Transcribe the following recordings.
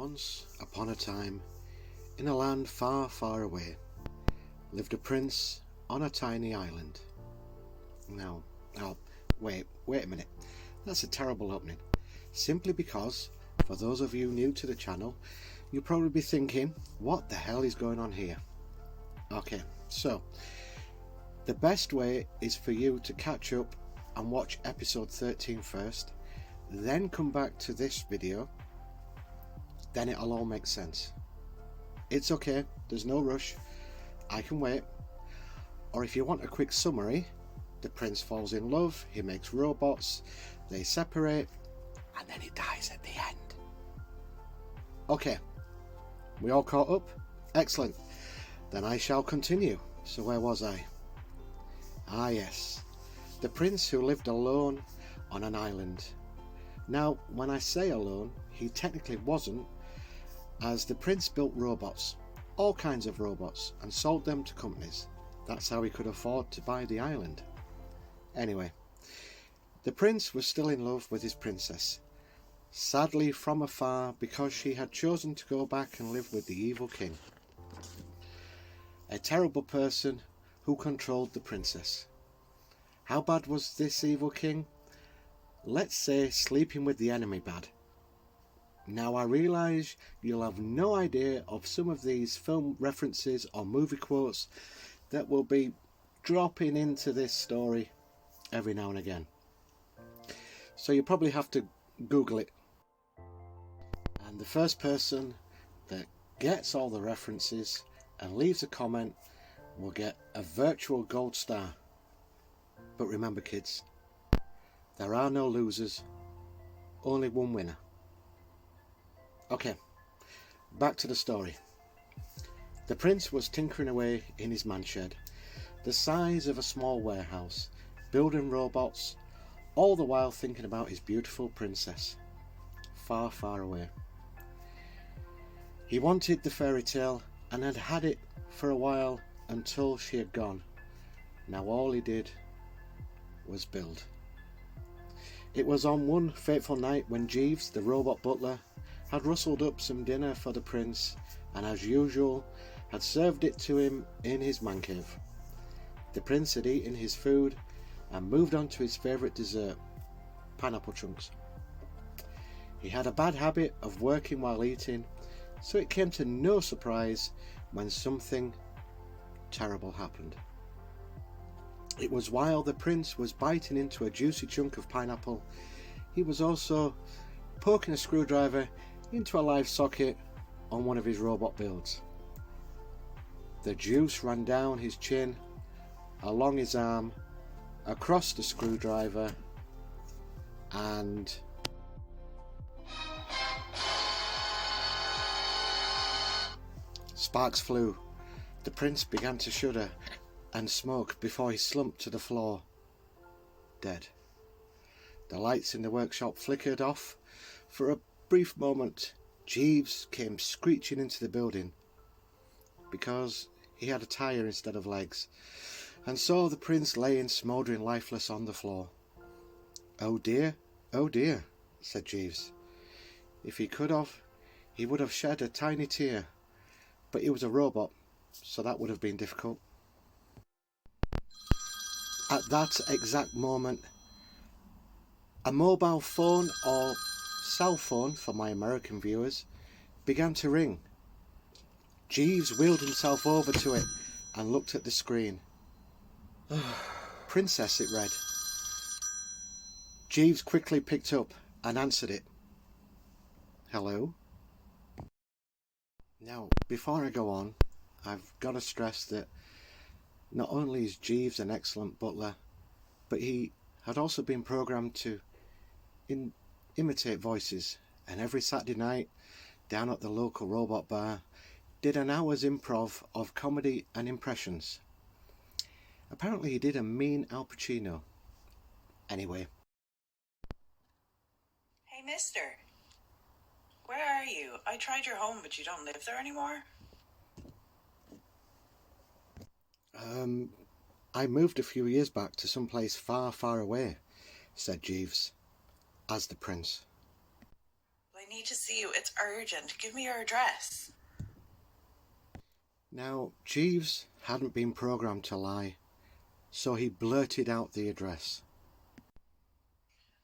Once upon a time, in a land far, far away, lived a prince on a tiny island. Now, wait a minute. That's a terrible opening. Simply because, for those of you new to the channel, you'll probably be thinking, what the hell is going on here? Okay, so, the best way is for you to catch up and watch episode 13 first, then come back to this video, then it'll all make sense. It's okay, there's no rush, I can wait. Or if you want a quick summary, the prince falls in love, he makes robots, they separate, and then he dies at the end. Okay, we all caught up? Excellent. Then I shall continue. So where was I? Ah yes, the prince who lived alone on an island. Now, when I say alone, he technically wasn't, as the prince built robots, all kinds of robots, and sold them to companies. That's how he could afford to buy the island. Anyway, the prince was still in love with his princess, sadly from afar because she had chosen to go back and live with the evil king. A terrible person who controlled the princess. How bad was this evil king? Let's say sleeping with the enemy bad. Now I realise you'll have no idea of some of these film references or movie quotes that will be dropping into this story every now and again. So you probably have to Google it. And the first person that gets all the references and leaves a comment will get a virtual gold star. But remember kids, there are no losers, only one winner. Okay, back to the story. The prince was tinkering away in his manshed, the size of a small warehouse, building robots, all the while thinking about his beautiful princess, far, far away. He wanted the fairy tale and had had it for a while until she had gone. Now all he did was build. It was on one fateful night when Jeeves, the robot butler, had rustled up some dinner for the prince and as usual had served it to him in his man cave. The prince had eaten his food and moved on to his favourite dessert, pineapple chunks. He had a bad habit of working while eating, so it came to no surprise when something terrible happened. It was while the prince was biting into a juicy chunk of pineapple, he was also poking a screwdriver into a live socket on one of his robot builds. The juice ran down his chin, along his arm, across the screwdriver, and sparks flew. The prince began to shudder and smoke before he slumped to the floor, dead. The lights in the workshop flickered off. For a brief moment, Jeeves came screeching into the building because he had a tyre instead of legs, and saw the prince laying smouldering lifeless on the floor. Oh dear, said Jeeves. If he could have, he would have shed a tiny tear, but he was a robot, so that would have been difficult. At that exact moment, a mobile phone, or cell phone for my American viewers, began to ring. Jeeves wheeled himself over to it and looked at the screen. Princess, it read. Jeeves quickly picked up and answered it. Hello? Now, before I go on, I've got to stress that not only is Jeeves an excellent butler, but he had also been programmed to imitate voices, and every Saturday night down at the local robot bar did an hour's improv of comedy and impressions. Apparently he did a mean Al Pacino. Anyway. Hey mister, where are you? I tried your home, but you don't live there anymore? I moved a few years back to some place far, far away, said Jeeves, as the prince. I need to see you. It's urgent. Give me your address. Now, Jeeves hadn't been programmed to lie, so he blurted out the address.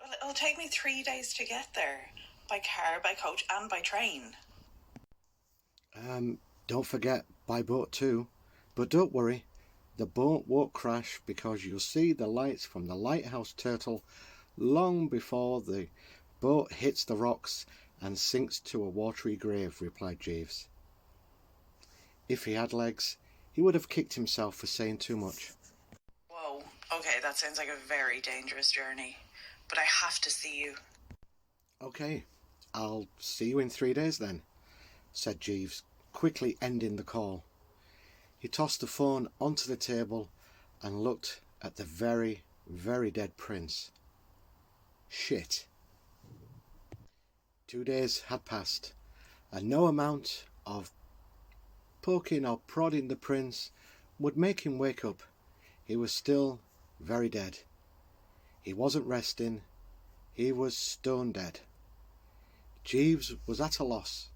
Well, it'll take me 3 days to get there. By car, by coach, and by train. Don't forget, by boat too. But don't worry, the boat won't crash because you'll see the lights from the lighthouse turtle long before the boat hits the rocks and sinks to a watery grave, replied Jeeves. If he had legs, he would have kicked himself for saying too much. Whoa, okay, that sounds like a very dangerous journey. But I have to see you. Okay, I'll see you in 3 days then, said Jeeves, quickly ending the call. He tossed the phone onto the table and looked at the very, very dead prince. Shit. 2 days had passed, and no amount of poking or prodding the prince would make him wake up. He was still very dead. He wasn't resting. He was stone dead. Jeeves was at a loss.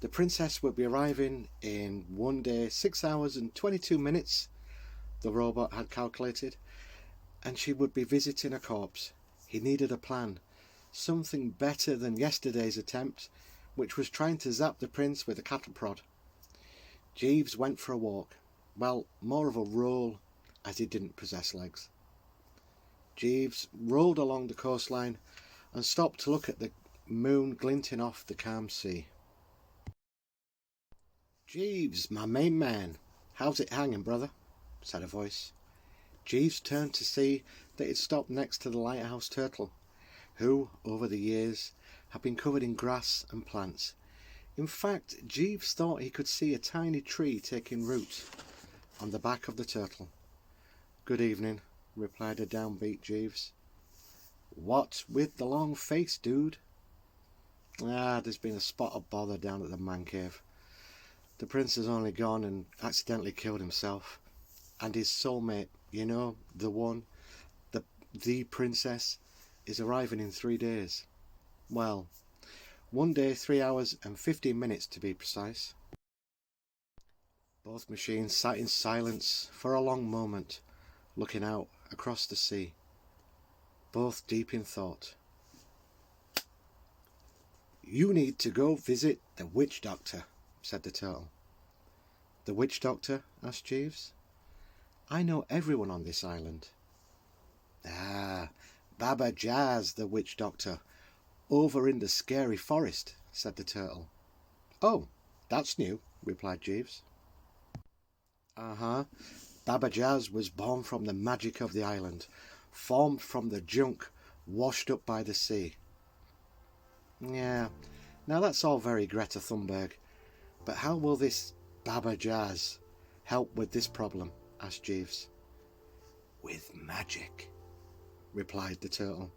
The princess would be arriving in 1 day, 6 hours and 22 minutes, the robot had calculated, and she would be visiting a corpse. He needed a plan, something better than yesterday's attempt, which was trying to zap the prince with a cattle prod. Jeeves went for a walk. Well, more of a roll, as he didn't possess legs. Jeeves rolled along the coastline and stopped to look at the moon glinting off the calm sea. "Jeeves, my main man, how's it hanging, brother?" said a voice. Jeeves turned to see that it stopped next to the lighthouse turtle, who, over the years, had been covered in grass and plants. In fact, Jeeves thought he could see a tiny tree taking root on the back of the turtle. "Good evening," replied a downbeat Jeeves. "What with the long face, dude?" There's been a spot of bother down at the man cave. The prince has only gone and accidentally killed himself. And his soulmate, you know, the one, the princess, is arriving in 3 days. Well, 1 day, 3 hours and 15 minutes to be precise. Both machines sat in silence for a long moment, looking out across the sea, both deep in thought. "You need to go visit the witch doctor," said the turtle. "The witch doctor?" asked Jeeves. "I know everyone on this island." Baba Jazz, the witch doctor, over in the scary forest," said the turtle. "Oh, that's new," replied Jeeves. Baba Jazz was born from the magic of the island, formed from the junk washed up by the sea. Yeah, now that's all very Greta Thunberg, but how will this Baba Jazz help with this problem?" asked Jeeves. "With magic," replied the turtle,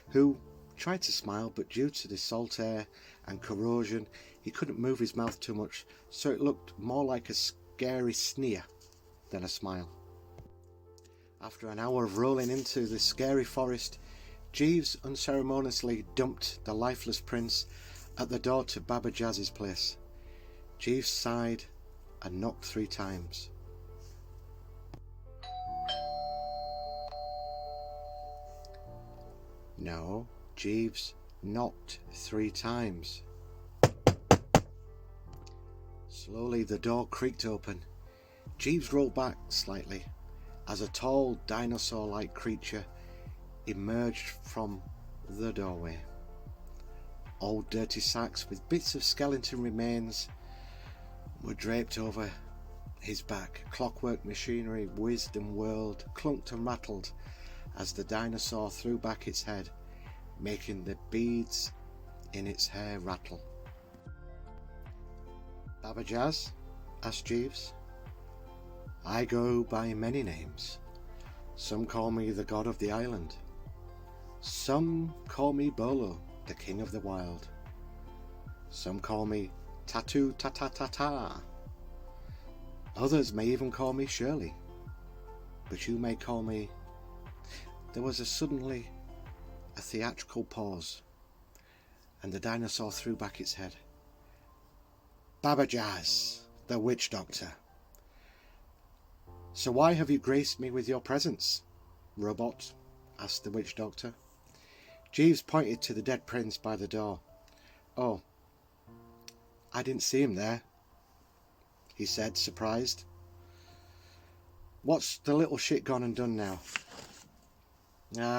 who tried to smile, but due to the salt air and corrosion he couldn't move his mouth too much, so it looked more like a scary sneer than a smile. After an hour of rolling into the scary forest, Jeeves unceremoniously dumped the lifeless prince at the door to Baba Jazz's place. Jeeves sighed and knocked 3 times. No, Jeeves knocked 3 times. Slowly the door creaked open. Jeeves rolled back slightly as a tall dinosaur-like creature emerged from the doorway. Old dirty sacks with bits of skeleton remains were draped over his back. Clockwork machinery whizzed and whirled, clunked and rattled as the dinosaur threw back its head, making the beads in its hair rattle. "Baba Jazz?" asked Jeeves. "I go by many names. Some call me the god of the island. Some call me Bolo, the king of the wild. Some call me Tatu Ta. Others may even call me Shirley. But you may call me..." There was suddenly a theatrical pause, and the dinosaur threw back its head. Baba Jazz, the witch doctor. So why have you graced me with your presence, robot? Asked the witch doctor. Jeeves pointed to the dead prince by the door. Oh, I didn't see him there, he said, surprised. What's the little shit gone and done now?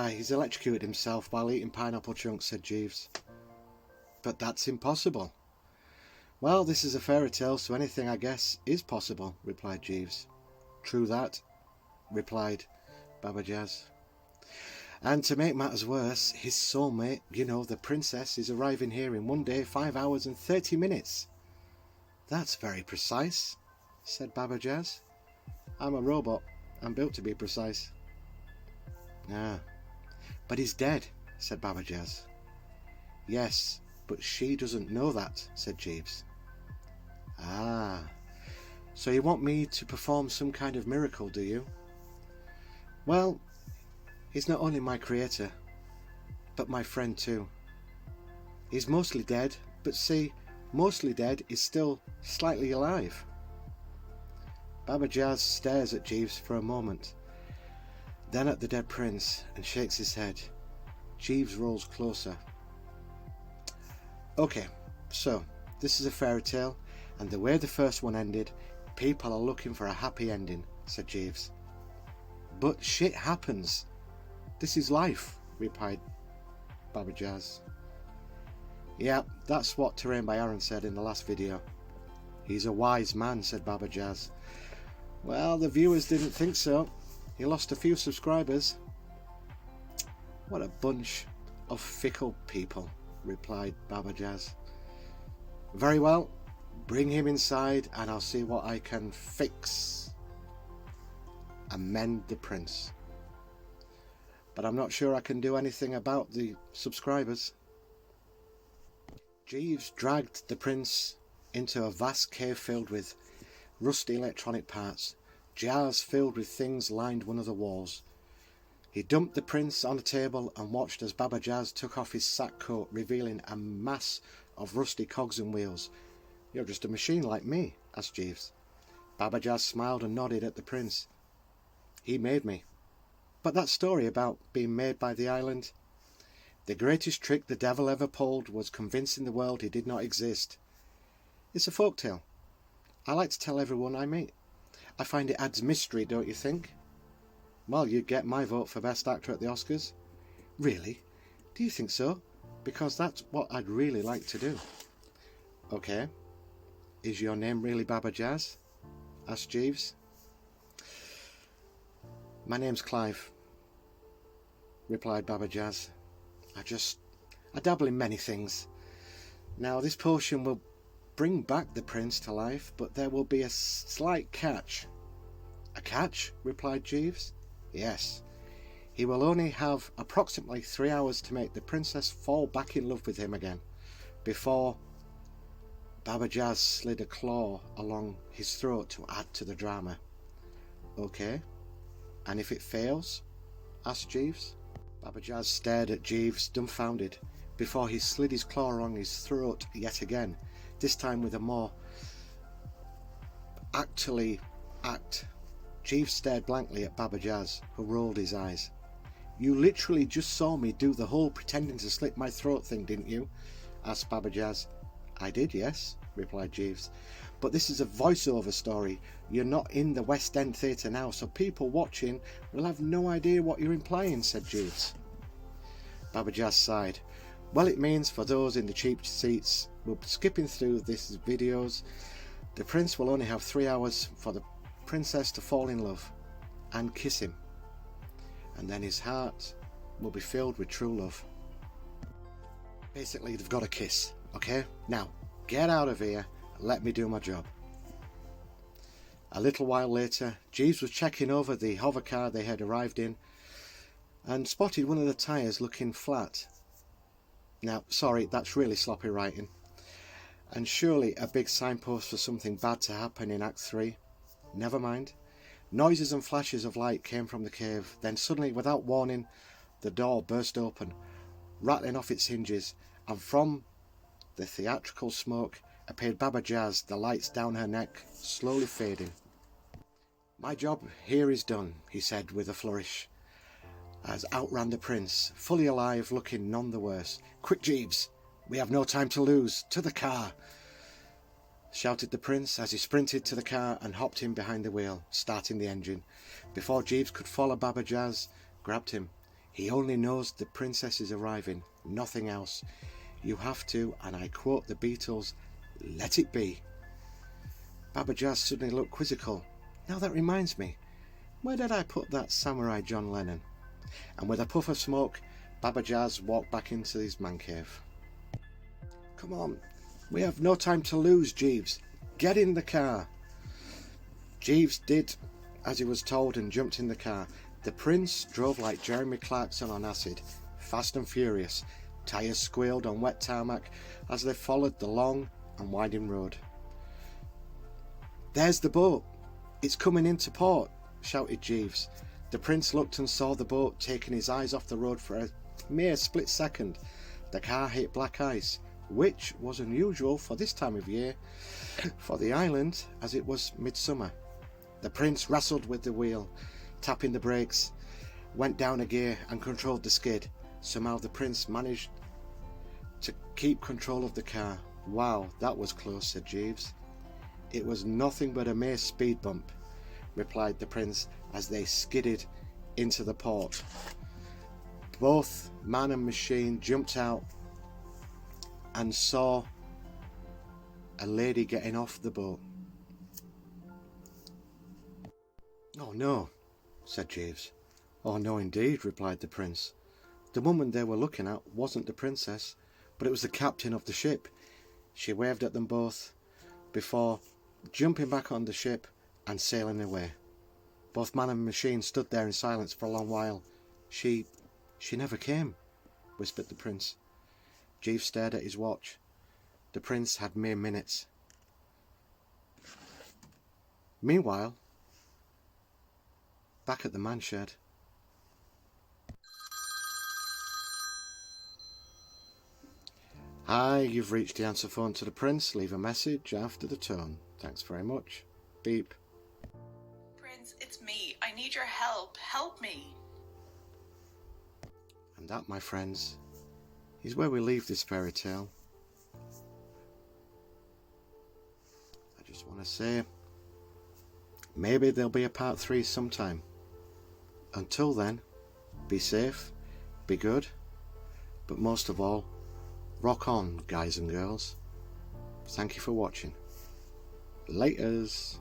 He's electrocuted himself while eating pineapple chunks, said Jeeves. But that's impossible. Well, this is a fairy tale, so anything, I guess, is possible, replied Jeeves. True that, replied Baba Jazz. And to make matters worse, his soulmate, the princess, is arriving here in 1 day, 5 hours and 30 minutes. That's very precise, said Baba Jazz. I'm a robot. I'm built to be precise. But he's dead, said Baba Jazz. Yes, but she doesn't know that, said Jeeves. So you want me to perform some kind of miracle, do you? Well, he's not only my creator, but my friend too. He's mostly dead, but see, mostly dead is still slightly alive. Baba Jazz stares at Jeeves for a moment, then at the dead prince, and shakes his head. Jeeves rolls closer. Okay, so this is a fairy tale, and the way the first one ended, people are looking for a happy ending, said Jeeves. But shit happens. This is life, replied Baba Jazz. Yeah, that's what Terrain by Aaron said in the last video. He's a wise man, said Baba Jazz. Well, the viewers didn't think so. He lost a few subscribers. What a bunch of fickle people, replied Baba Jazz. Very well, bring him inside and I'll see what I can fix. Amend the prince. But I'm not sure I can do anything about the subscribers. Jeeves dragged the prince into a vast cave filled with rusty electronic parts. Jars filled with things lined one of the walls. He dumped the prince on a table and watched as Baba Jazz took off his sack coat, revealing a mass of rusty cogs and wheels. You're just a machine like me, asked Jeeves. Baba Jazz smiled and nodded at the prince. He made me. But that story about being made by the island, the greatest trick the devil ever pulled was convincing the world he did not exist. It's a folktale. I like to tell everyone I meet. I find it adds mystery, don't you think? Well, you'd get my vote for Best Actor at the Oscars. Really? Do you think so? Because that's what I'd really like to do. Okay. Is your name really Baba Jazz? Asked Jeeves. My name's Clive, replied Baba Jazz. I dabble in many things. Now, this potion will bring back the prince to life, but there will be a slight catch. A catch? Replied Jeeves. Yes. He will only have approximately 3 hours to make the princess fall back in love with him again, before... Baba Jazz slid a claw along his throat to add to the drama. Okay. And if it fails? Asked Jeeves. Baba Jazz stared at Jeeves, dumbfounded, before he slid his claw along his throat yet again, this time with a more act. Jeeves stared blankly at Baba Jazz, who rolled his eyes. You literally just saw me do the whole pretending to slit my throat thing, didn't you? Asked Baba Jazz. I did, yes, replied Jeeves. But this is a voiceover story. You're not in the West End Theatre now, so people watching will have no idea what you're implying, said Jeeves. Baba Jazz sighed. Well, it means for those in the cheap seats, we're skipping through these videos. The prince will only have 3 hours for the princess to fall in love and kiss him. And then his heart will be filled with true love. Basically, they've got a kiss, okay? Now, get out of here and let me do my job. A little while later, Jeeves was checking over the hover car they had arrived in and spotted one of the tyres looking flat. Now, sorry, that's really sloppy writing. And surely a big signpost for something bad to happen in Act 3. Never mind. Noises and flashes of light came from the cave. Then suddenly, without warning, the door burst open, rattling off its hinges, and from the theatrical smoke appeared Baba Jazz, the lights down her neck slowly fading. "My job here is done," he said with a flourish, as out ran the prince, fully alive, looking none the worse. "Quick, Jeeves, we have no time to lose. To the car!" shouted the prince as he sprinted to the car and hopped in behind the wheel, starting the engine. Before Jeeves could follow, Baba Jazz grabbed him. "He only knows the princess is arriving, nothing else. You have to, and I quote the Beatles, let it be." Baba Jazz suddenly looked quizzical. "Now that reminds me, where did I put that Samurai John Lennon?" And with a puff of smoke, Baba Jazz walked back into his man cave. "Come on, we have no time to lose, Jeeves. Get in the car." Jeeves did as he was told and jumped in the car. The prince drove like Jeremy Clarkson on acid, fast and furious. Tyres squealed on wet tarmac as they followed the long and winding road. "There's the boat. It's coming into port," shouted Jeeves. The prince looked and saw the boat, taking his eyes off the road for a mere split second. The car hit black ice, which was unusual for this time of year for the island, as it was midsummer. The prince wrestled with the wheel, tapping the brakes, went down a gear and controlled the skid. Somehow the prince managed to keep control of the car. "Wow, that was close," said Jeeves. "It was nothing but a mere speed bump," replied the prince as they skidded into the port. Both man and machine jumped out and saw a lady getting off the boat. "Oh no," said Jeeves. "Oh no indeed," replied the prince. The woman they were looking at wasn't the princess, but it was the captain of the ship. She waved at them both before jumping back on the ship and sailing away. Both man and machine stood there in silence for a long while. She never came," whispered the prince. Jeeves stared at his watch. The prince had mere minutes. Meanwhile, back at the man shed. "Hi, you've reached the answer phone to the prince. Leave a message after the tone. Thanks very much. Beep." Prince, it's me. I need your help. Help me. And that, my friends, is where we leave this fairy tale. I just want to say, maybe there'll be a part 3 sometime. Until then, be safe, be good, but most of all, rock on, guys and girls. Thank you for watching. Laters.